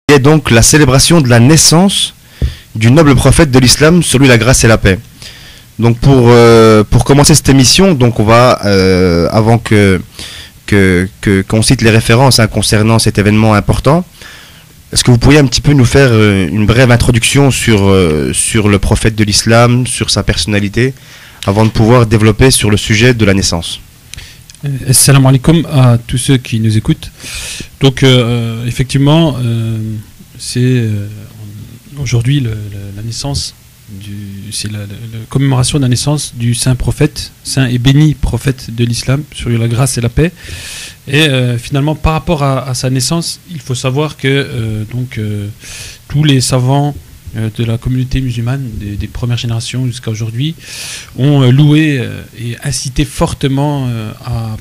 est donc la célébration de la naissance du noble prophète de l'islam, sur lui la grâce et la paix. Donc pour commencer cette émission, donc on va avant qu'on cite les références concernant cet événement important, est-ce que vous pourriez un petit peu nous faire une brève introduction sur le prophète de l'islam, sur sa personnalité, avant de pouvoir développer sur le sujet de la naissance? Assalamu alaikum à tous ceux qui nous écoutent. Donc effectivement, c'est aujourd'hui la naissance, c'est la commémoration de la naissance du saint prophète, saint et béni prophète de l'islam, sur lui la grâce et la paix. Et finalement, par rapport à sa naissance, il faut savoir que tous les savants de la communauté musulmane des premières générations jusqu'à aujourd'hui ont loué et incité fortement à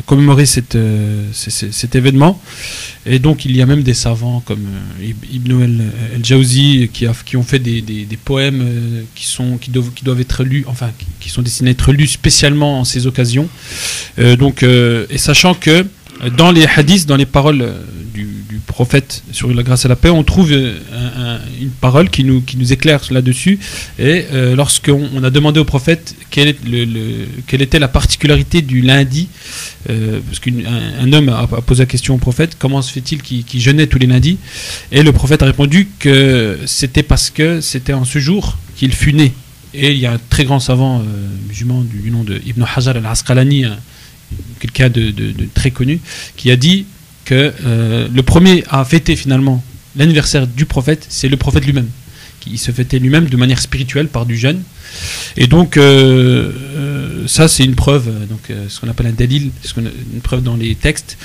commémorer cet événement. Et donc il y a même des savants comme Ibn el-Jawzi qui ont fait des poèmes qui doivent être lus, enfin qui sont destinés à être lus spécialement en ces occasions. Et sachant que dans les hadiths, dans les paroles du prophèt sur la grâce et la paix, on trouve une parole qui nous éclaire là-dessus. Et lorsqu'on a demandé au prophète quelle était la particularité du lundi, parce qu'un homme a posé la question au prophète, comment se fait-il qu'il jeûnait tous les lundis? Et le prophète a répondu que c'était parce que c'était en ce jour qu'il fut né. Et il y a un très grand savant musulman du nom de Ibn Hajar al-Asqalani, quelqu'un de très connu, qui a dit que le premier à fêter finalement l'anniversaire du prophète, c'est le prophète lui-même, qui se fêtait lui-même de manière spirituelle par du jeûne. Et donc ça c'est une preuve, ce qu'on appelle un dalil, une preuve dans les textes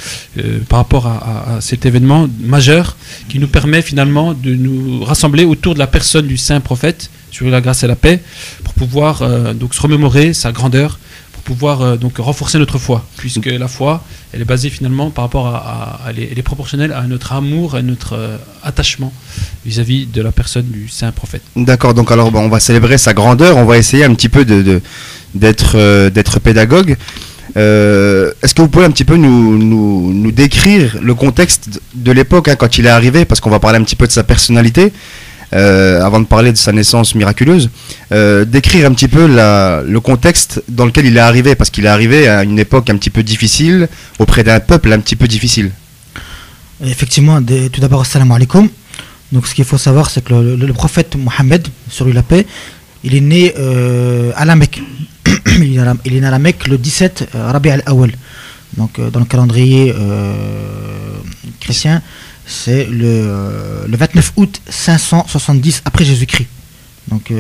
par rapport à cet événement majeur qui nous permet finalement de nous rassembler autour de la personne du saint prophète sur la grâce et la paix, pour pouvoir se remémorer sa grandeur, pouvoir renforcer notre foi, puisque la foi elle est basée finalement par rapport elle est proportionnelle à notre amour, à notre attachement vis-à-vis de la personne du saint prophète. D'accord, donc alors on va célébrer sa grandeur, on va essayer un petit peu d'être pédagogue. Est-ce que vous pouvez un petit peu nous décrire le contexte de l'époque quand il est arrivé, parce qu'on va parler un petit peu de sa personnalité avant de parler de sa naissance miraculeuse, décrire un petit peu le contexte dans lequel il est arrivé, parce qu'il est arrivé à une époque un petit peu difficile, auprès d'un peuple un petit peu difficile. Effectivement, tout d'abord, assalamu alaikum. Donc ce qu'il faut savoir, c'est que le prophète Mohammed, sur lui la paix, il est né à la Mecque. Il est né à la Mecque le 17 Rabi' al-Awwal. Donc dans le calendrier chrétien, c'est le 29 août 570 après Jésus-Christ. Donc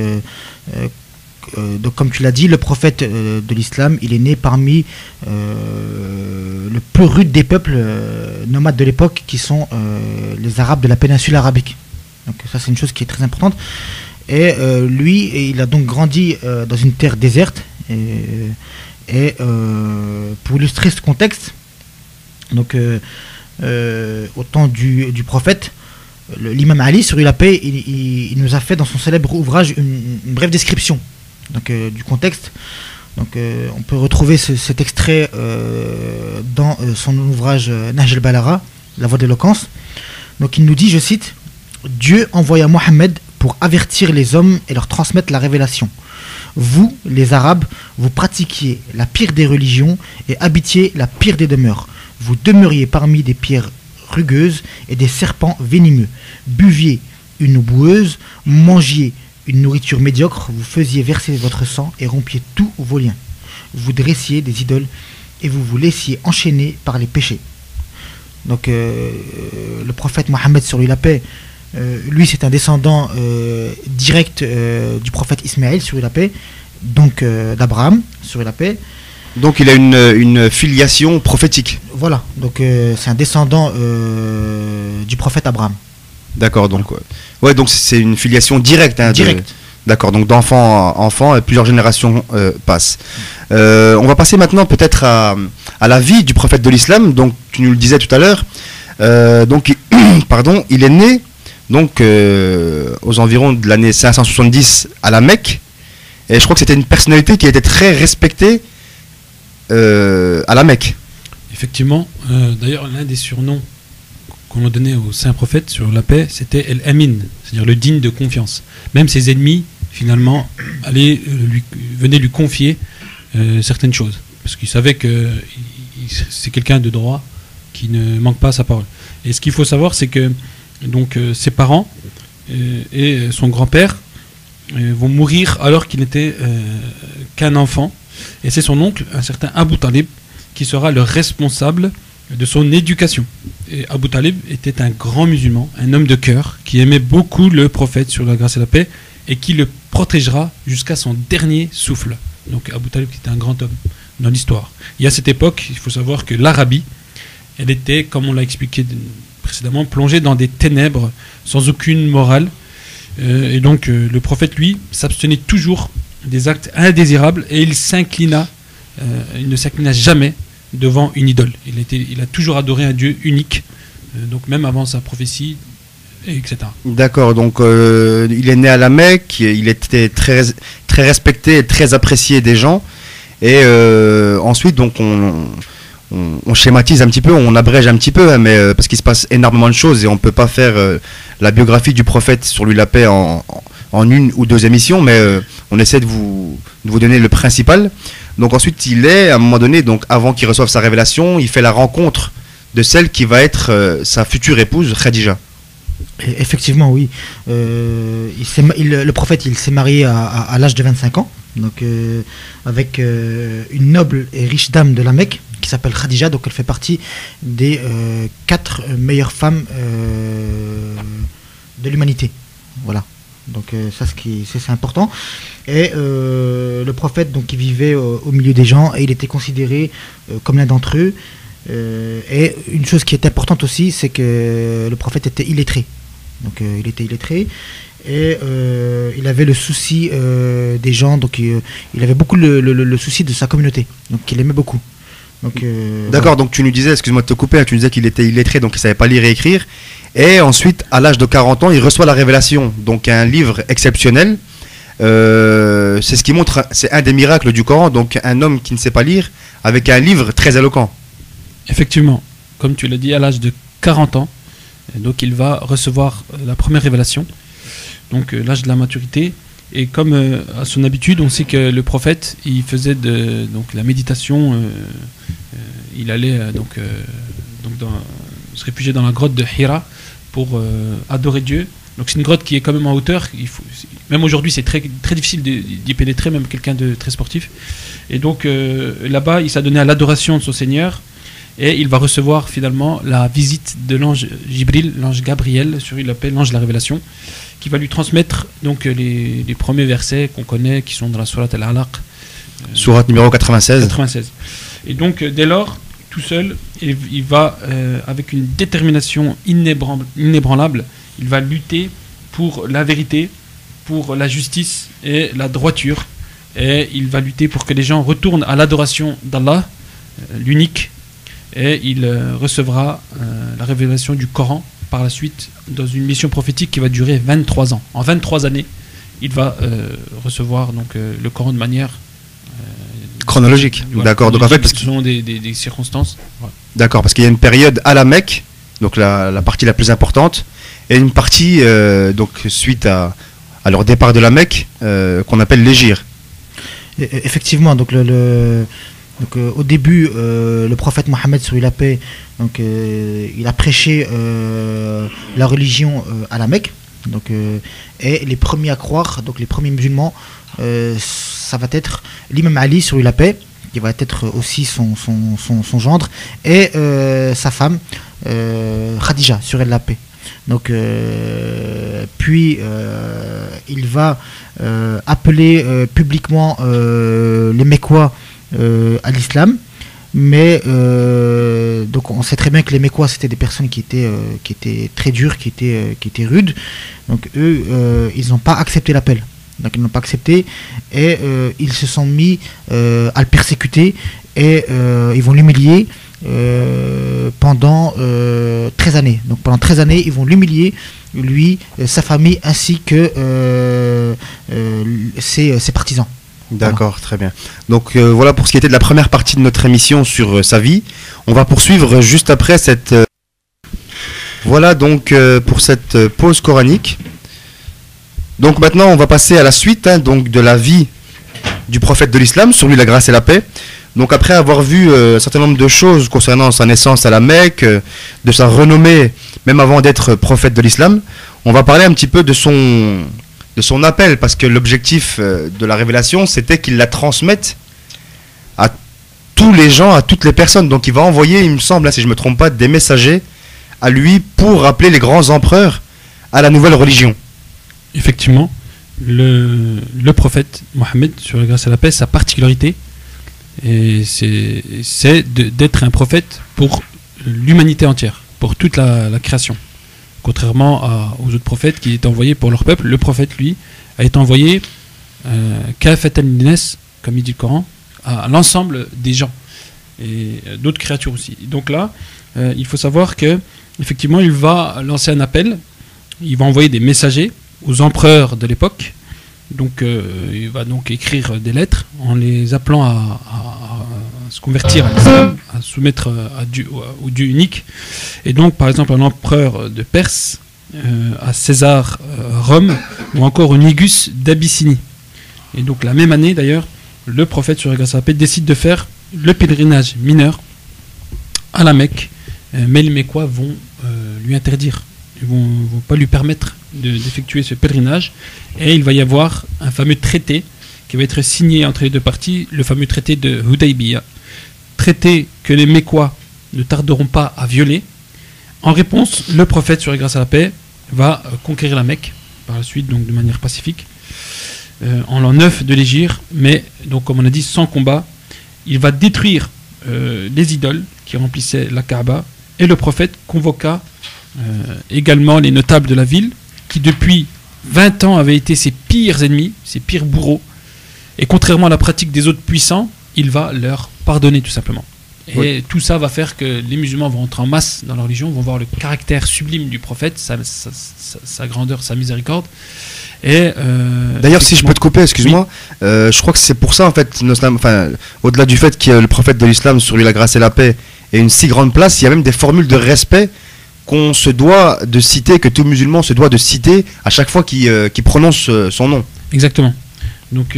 comme tu l'as dit, le prophète de l'islam, il est né parmi le plus rude des peuples nomades de l'époque, qui sont les Arabes de la péninsule arabique. Donc ça c'est une chose qui est très importante. Et lui, il a donc grandi dans une terre déserte. Et pour illustrer ce contexte, donc au temps du prophète, l'imam Ali, sur lui la paix, il nous a fait dans son célèbre ouvrage une brève description du contexte. Donc on peut retrouver cet extrait dans son ouvrage Nahj al-Balagha, la voix d'éloquence. Donc il nous dit, je cite: Dieu envoya Mohammed pour avertir les hommes et leur transmettre la révélation. Vous, les Arabes, vous pratiquiez la pire des religions et habitiez la pire des demeures. Vous demeuriez parmi des pierres rugueuses et des serpents venimeux. Buviez une eau boueuse, mangiez une nourriture médiocre, vous faisiez verser votre sang et rompiez tous vos liens. Vous dressiez des idoles et vous vous laissiez enchaîner par les péchés. Donc le prophète Mohammed, sur lui la paix, lui c'est un descendant direct du prophète Ismaël, sur lui la paix, donc d'Abraham, sur lui la paix. Donc il a une filiation prophétique. Voilà, donc c'est un descendant du prophète Abraham. D'accord, donc donc c'est une filiation directe. Direct. D'accord, donc d'enfant à enfant, plusieurs générations passent. On va passer maintenant peut-être à la vie du prophète de l'islam. Donc tu nous le disais tout à l'heure. Il est né donc aux environs de l'année 570 à la Mecque. Et je crois que c'était une personnalité qui était très respectée à la Mecque. Effectivement, d'ailleurs l'un des surnoms qu'on a donné au saint prophète sur la paix, c'était El Amin, c'est-à-dire le digne de confiance. Même ses ennemis, finalement, venaient lui confier certaines choses, parce qu'il savait que c'est quelqu'un de droit qui ne manque pas à sa parole. Et ce qu'il faut savoir, c'est que donc ses parents et son grand-père vont mourir alors qu'il n'était qu'un enfant, et c'est son oncle, un certain Abu Talib, qui sera le responsable de son éducation. Et Abu Talib était un grand musulman, un homme de cœur, qui aimait beaucoup le prophète sur la grâce et la paix, et qui le protégera jusqu'à son dernier souffle. Donc Abu Talib était un grand homme dans l'histoire. Et à cette époque, il faut savoir que l'Arabie, elle était, comme on l'a expliqué précédemment, plongée dans des ténèbres, sans aucune morale. Et donc le prophète, lui, s'abstenait toujours des actes indésirables, et il ne s'inclina jamais devant une idole. Il a toujours adoré un Dieu unique, donc même avant sa prophétie, etc. D'accord, donc il est né à la Mecque, il était très, très respecté et très apprécié des gens, et ensuite donc on schématise un petit peu, on abrège un petit peu, hein, mais parce qu'il se passe énormément de choses et on ne peut pas faire la biographie du prophète sur lui la paix en une ou deux émissions, mais on essaie de vous donner le principal. Donc ensuite il est, à un moment donné, donc avant qu'il reçoive sa révélation, il fait la rencontre de celle qui va être sa future épouse, Khadija. Effectivement, oui. Le prophète, il s'est marié à l'âge de 25 ans, donc avec une noble et riche dame de la Mecque qui s'appelle Khadija. Donc elle fait partie des 4 meilleures femmes de l'humanité. Voilà. Donc ça, c'est important. Et le prophète, donc, il vivait au milieu des gens, et il était considéré comme l'un d'entre eux. Et une chose qui est importante aussi, c'est que le prophète était illettré. Donc il était illettré, et il avait le souci des gens. Donc il avait beaucoup le souci de sa communauté. Donc il aimait beaucoup. Donc, d'accord, voilà. Donc tu nous disais, excuse-moi de te couper, hein, tu nous disais qu'il était illettré, donc il ne savait pas lire et écrire. Et ensuite, à l'âge de 40 ans, il reçoit la révélation, donc un livre exceptionnel. C'est ce qui montre, c'est un des miracles du Coran, donc un homme qui ne sait pas lire, avec un livre très éloquent. Effectivement, comme tu l'as dit, à l'âge de 40 ans, donc il va recevoir la première révélation, donc l'âge de la maturité. Et comme à son habitude, on sait que le prophète, il faisait donc la méditation, il allait se réfugier dans la grotte de Hira pour adorer Dieu. Donc c'est une grotte qui est quand même en hauteur. Même aujourd'hui, c'est très, très difficile d'y pénétrer, même quelqu'un de très sportif. Et donc là-bas, il s'adonnait à l'adoration de son Seigneur, et il va recevoir finalement la visite de l'ange Jibril, l'ange Gabriel, sur il l'appelle l'ange de la révélation, qui va lui transmettre donc les premiers versets qu'on connaît, qui sont dans la sourate Al-Alaq. Sourate numéro 96. Et donc dès lors, tout seul, il va, avec une détermination inébranlable, il va lutter pour la vérité, pour la justice et la droiture. Et il va lutter pour que les gens retournent à l'adoration d'Allah, l'unique. Et il recevra la révélation du Coran par la suite dans une mission prophétique qui va durer 23 ans. En 23 années, il va recevoir donc, le Coran de manière chronologique. Voilà, d'accord. Donc en fait, selon des circonstances. Voilà. D'accord, parce qu'il y a une période à la Mecque, donc la partie la plus importante, et une partie donc suite à leur départ de la Mecque qu'on appelle l'Hégire. Effectivement, donc donc au début, le prophète Mohammed sur la paix, donc il a prêché la religion à la Mecque, donc et les premiers à croire, donc les premiers musulmans, ça va être l'imam Ali sur la paix, qui va être aussi son gendre, et sa femme Khadija sur la paix. Donc puis il va appeler publiquement les Mécois à l'islam, mais donc on sait très bien que les Mécois, c'était des personnes qui étaient très dures, qui étaient rudes. Donc eux, ils n'ont pas accepté l'appel. Donc ils n'ont pas accepté, et ils se sont mis à le persécuter, et ils vont l'humilier pendant 13 années. Donc pendant 13 années, ils vont l'humilier, lui, sa famille, ainsi que ses partisans. D'accord, voilà. Très bien. Donc voilà pour ce qui était de la première partie de notre émission sur sa vie. On va poursuivre juste après cette Voilà donc pour cette pause coranique. Donc maintenant on va passer à la suite donc de la vie du prophète de l'islam, sur lui la grâce et la paix. Donc après avoir vu un certain nombre de choses concernant sa naissance à la Mecque, de sa renommée, même avant d'être prophète de l'islam, on va parler un petit peu de son appel, parce que l'objectif de la révélation, c'était qu'il la transmette à tous les gens, à toutes les personnes. Donc il va envoyer, il me semble, si je ne me trompe pas, des messagers à lui pour rappeler les grands empereurs à la nouvelle religion. Effectivement, le prophète Mohammed, sur la grâce et la paix, sa particularité, et c'est d'être un prophète pour l'humanité entière, pour toute la création. Contrairement aux autres prophètes qui étaient envoyés pour leur peuple, le prophète, lui, a été envoyé kafatan linnas, comme il dit le Coran, à l'ensemble des gens et d'autres créatures aussi. Donc là, il faut savoir que effectivement, il va lancer un appel, il va envoyer des messagers aux empereurs de l'époque. Donc il va donc écrire des lettres en les appelant à se convertir à l'islam, à soumettre au Dieu unique. Et donc par exemple un empereur de Perse, à César Rome, ou encore Négus d'Abyssinie. Et donc la même année d'ailleurs, le prophète sur la grâce et la paix décide de faire le pèlerinage mineur à la Mecque, mais les Mécois vont lui interdire. Ils vont pas lui permettre d'effectuer ce pèlerinage, et il va y avoir un fameux traité qui va être signé entre les deux parties, le fameux traité de Hudaybiya, traité que les Mécois ne tarderont pas à violer. En réponse, le prophète sur la grâce et la paix va conquérir la Mecque par la suite, donc de manière pacifique, en l'an 9 de l'Hégire, mais donc comme on a dit, sans combat. Il va détruire les idoles qui remplissaient la Kaaba, et le prophète convoqua également les notables de la ville, qui depuis 20 ans avaient été ses pires ennemis, ses pires bourreaux, et contrairement à la pratique des autres puissants, il va leur pardonner tout simplement. Et oui, tout ça va faire que les musulmans vont entrer en masse dans leur religion, vont voir le caractère sublime du prophète, sa grandeur, sa miséricorde. Et d'ailleurs, si je peux te couper, excuse-moi, oui. Je crois que c'est pour ça en fait, au-delà du fait que le prophète de l'islam, sur lui la grâce et la paix, ait une si grande place, il y a même des formules de respect qu'on se doit de citer, que tout musulman se doit de citer à chaque fois qu'il prononce son nom. Exactement. Donc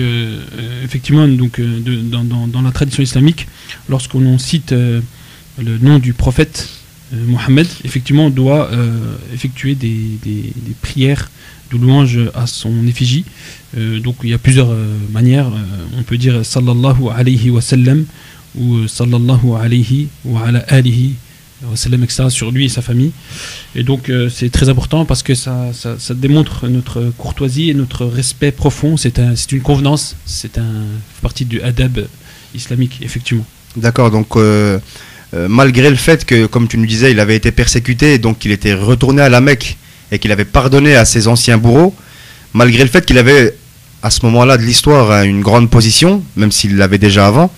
effectivement, donc, dans la tradition islamique, lorsqu'on cite le nom du prophète Mohammed, effectivement on doit effectuer des prières de louange à son effigie. Donc il y a plusieurs manières. On peut dire sallallahu alayhi wa sallam, ou sallallahu alayhi wa ala alihi wa sallam, etc., sur lui et sa famille. Et donc c'est très important parce que ça démontre notre courtoisie et notre respect profond. C'est une convenance, fait partie du adab islamique, effectivement. D'accord, donc malgré le fait que, comme tu nous disais, il avait été persécuté, donc qu'il était retourné à la Mecque et qu'il avait pardonné à ses anciens bourreaux, malgré le fait qu'il avait à ce moment-là de l'histoire une grande position, même s'il l'avait déjà avant,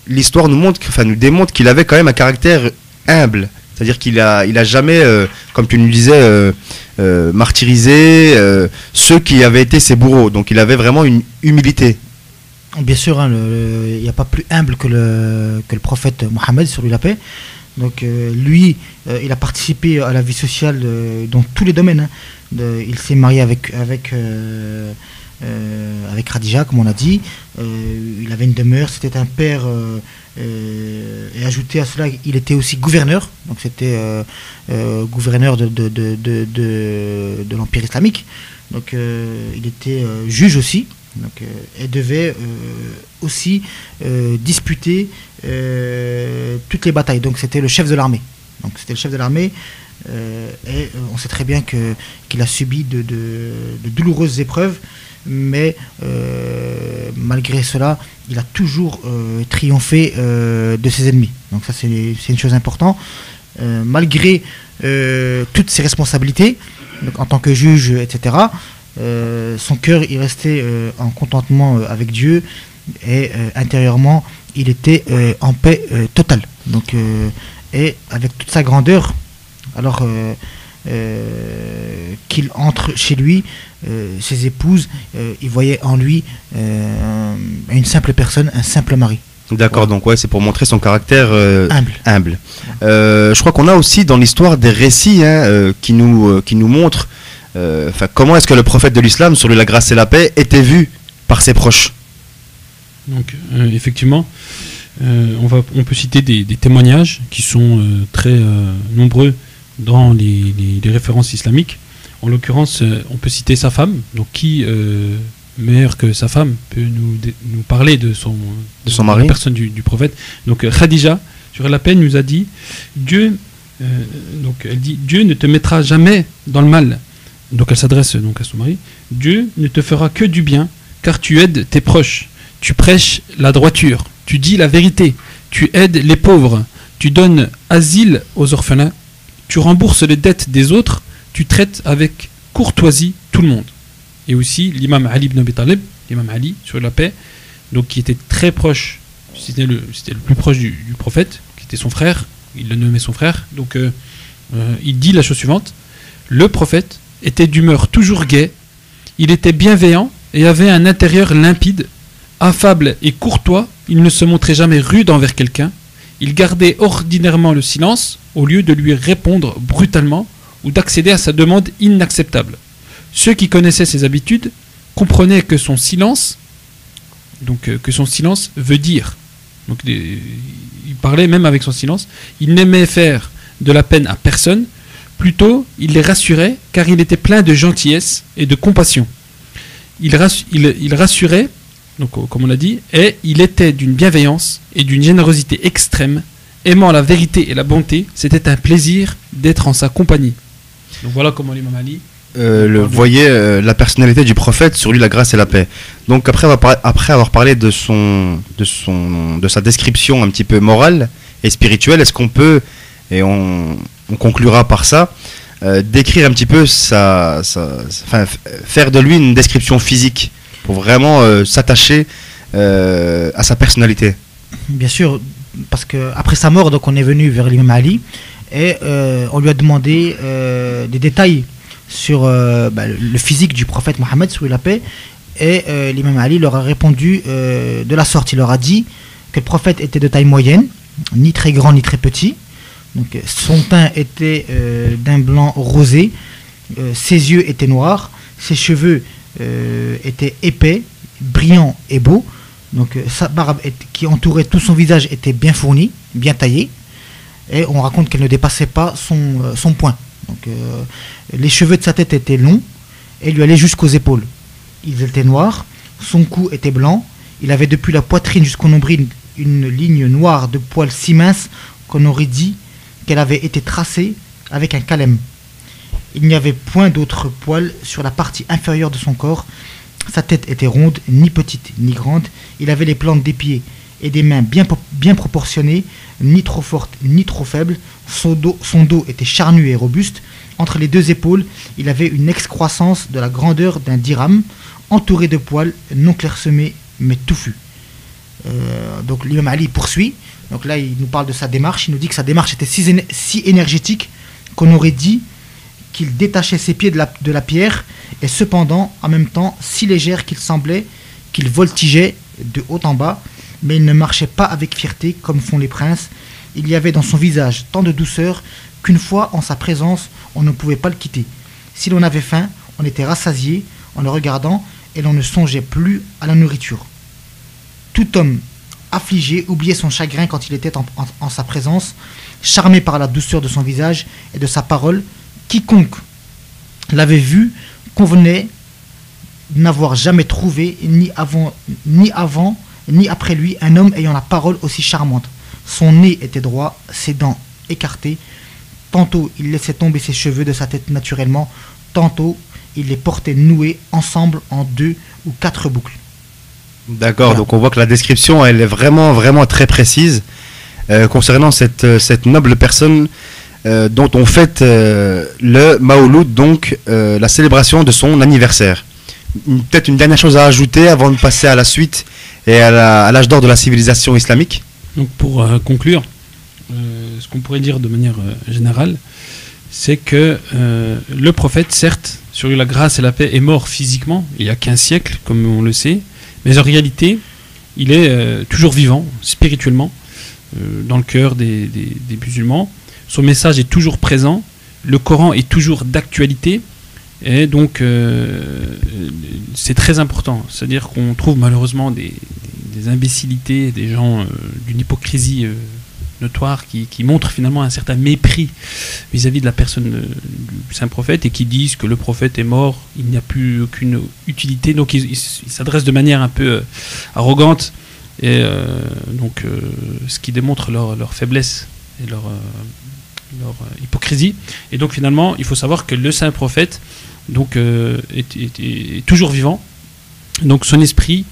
l'histoire nous démontre qu'il avait quand même un caractère humble. C'est-à-dire qu'il a jamais, comme tu nous disais, martyrisé ceux qui avaient été ses bourreaux. Donc il avait vraiment une humilité. Bien sûr, il n'y a pas plus humble que le prophète Mohammed, sur lui la paix. Donc lui, il a participé à la vie sociale dans tous les domaines. Il s'est marié avec Khadija, comme on a dit. Il avait une demeure, c'était un père, et ajouté à cela, il était aussi gouverneur. Donc c'était gouverneur de l'Empire islamique. Donc il était juge aussi. Donc, et devait aussi disputer toutes les batailles. Donc c'était le chef de l'armée. Et on sait très bien qu'il a subi de douloureuses épreuves, mais malgré cela, il a toujours triomphé de ses ennemis. Donc ça, c'est une chose importante. Malgré toutes ses responsabilités, donc, en tant que juge, etc., son cœur il restait en contentement avec Dieu, et intérieurement il était en paix totale. Donc, et avec toute sa grandeur, alors qu'il entre chez lui, ses épouses, ils voyaient en lui une simple personne, un simple mari. D'accord, Voilà. donc ouais, c'est pour montrer son caractère Humble. Je crois qu'on a aussi dans l'histoire des récits qui nous montrent comment est-ce que le prophète de l'islam, sur lui la grâce et la paix, était vu par ses proches. Donc, effectivement, on peut citer des témoignages qui sont très nombreux dans les références islamiques. En l'occurrence, on peut citer sa femme, donc qui, meilleur que sa femme, peut nous parler de son mari. la personne du prophète. Donc, Khadija, sur la paix, nous a dit Dieu, donc elle dit Dieu ne te mettra jamais dans le mal. Donc, elle s'adresse donc à son mari. Dieu ne te fera que du bien, car tu aides tes proches. Tu prêches la droiture, tu dis la vérité, tu aides les pauvres, tu donnes asile aux orphelins, tu rembourses les dettes des autres, tu traites avec courtoisie tout le monde. Et aussi l'imam Ali ibn Abi Talib, l'imam Ali sur la paix, donc qui était très proche, c'était le plus proche du prophète, qui était son frère, il le nommait son frère. Donc il dit la chose suivante: le prophète était d'humeur toujours gaie, il était bienveillant et avait un intérieur limpide. Affable et courtois, il ne se montrait jamais rude envers quelqu'un. Il gardait ordinairement le silence au lieu de lui répondre brutalement ou d'accéder à sa demande inacceptable. Ceux qui connaissaient ses habitudes comprenaient que son silence, veut dire. Donc, il parlait même avec son silence. Il n'aimait faire de la peine à personne. Plutôt, il les rassurait car il était plein de gentillesse et de compassion. Il rassurait. Donc, comme on l'a dit, et il était d'une bienveillance et d'une générosité extrême, aimant la vérité et la bonté. C'était un plaisir d'être en sa compagnie. Donc voilà comment l'imam Ali voyait la personnalité du prophète, sur lui la grâce et la paix. Donc après avoir parlé de sa description un petit peu morale et spirituelle, est-ce qu'on peut, et on conclura par ça, décrire un petit peu faire de lui une description physique pour vraiment s'attacher à sa personnalité? Bien sûr, parce qu'après sa mort, donc on est venu vers l'imam Ali et on lui a demandé des détails sur le physique du prophète Mohammed, sous la paix, et l'imam Ali leur a répondu de la sorte. Il leur a dit que le prophète était de taille moyenne, ni très grand ni très petit. Donc, son teint était d'un blanc rosé, ses yeux étaient noirs, ses cheveux était épais, brillant et beau. Donc sa barbe qui entourait tout son visage était bien fournie, bien taillée, et on raconte qu'elle ne dépassait pas son poing. Donc les cheveux de sa tête étaient longs et lui allaient jusqu'aux épaules. Ils étaient noirs, son cou était blanc, il avait depuis la poitrine jusqu'au nombril une ligne noire de poils si mince qu'on aurait dit qu'elle avait été tracée avec un calem. Il n'y avait point d'autres poils sur la partie inférieure de son corps. Sa tête était ronde, ni petite, ni grande. Il avait les plantes des pieds et des mains bien proportionnées, ni trop fortes, ni trop faibles. Son dos était charnu et robuste. Entre les deux épaules, il avait une excroissance de la grandeur d'un dirham, entouré de poils non clairsemés, mais touffus. Donc l'imam Ali poursuit. Donc là, il nous parle de sa démarche. Il nous dit que sa démarche était si énergétique qu'on aurait dit qu'il détachait ses pieds de la pierre, et cependant, en même temps, si légère qu'il semblait qu'il voltigeait de haut en bas, mais il ne marchait pas avec fierté comme font les princes. Il y avait dans son visage tant de douceur qu'une fois en sa présence, on ne pouvait pas le quitter. Si l'on avait faim, on était rassasié en le regardant et l'on ne songeait plus à la nourriture. Tout homme affligé oubliait son chagrin quand il était en sa présence, charmé par la douceur de son visage et de sa parole. Quiconque l'avait vu convenait n'avoir jamais trouvé, ni avant ni après lui, un homme ayant la parole aussi charmante. Son nez était droit, ses dents écartées. Tantôt il laissait tomber ses cheveux de sa tête naturellement, tantôt il les portait noués ensemble en 2 ou 4 boucles. D'accord, Voilà. donc on voit que la description, elle est vraiment, vraiment très précise concernant cette noble personne dont on fête le Maouloud, donc la célébration de son anniversaire. Peut-être une dernière chose à ajouter avant de passer à la suite et à l'âge d'or de la civilisation islamique. Donc pour conclure, ce qu'on pourrait dire de manière générale, c'est que le prophète, certes, sur lui la grâce et la paix, est mort physiquement il y a 15 siècles, comme on le sait, mais en réalité, il est toujours vivant, spirituellement, dans le cœur des musulmans. Son message est toujours présent, le Coran est toujours d'actualité, et donc c'est très important. C'est-à-dire qu'on trouve malheureusement des imbécilités, des gens d'une hypocrisie notoire qui montrent finalement un certain mépris vis-à-vis de la personne du saint prophète et qui disent que le prophète est mort, il n'y a plus aucune utilité. Donc ils s'adressent de manière un peu arrogante, et ce qui démontre leur faiblesse et leur hypocrisie. Et donc finalement, il faut savoir que le saint prophète donc, est toujours vivant, donc son esprit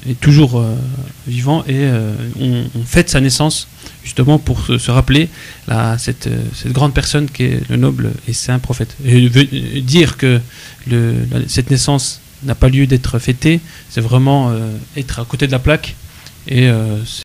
est toujours vivant, et on fête sa naissance justement pour se rappeler cette grande personne qui est le noble et saint prophète. Et dire que cette naissance n'a pas lieu d'être fêtée, c'est vraiment être à côté de la plaque, et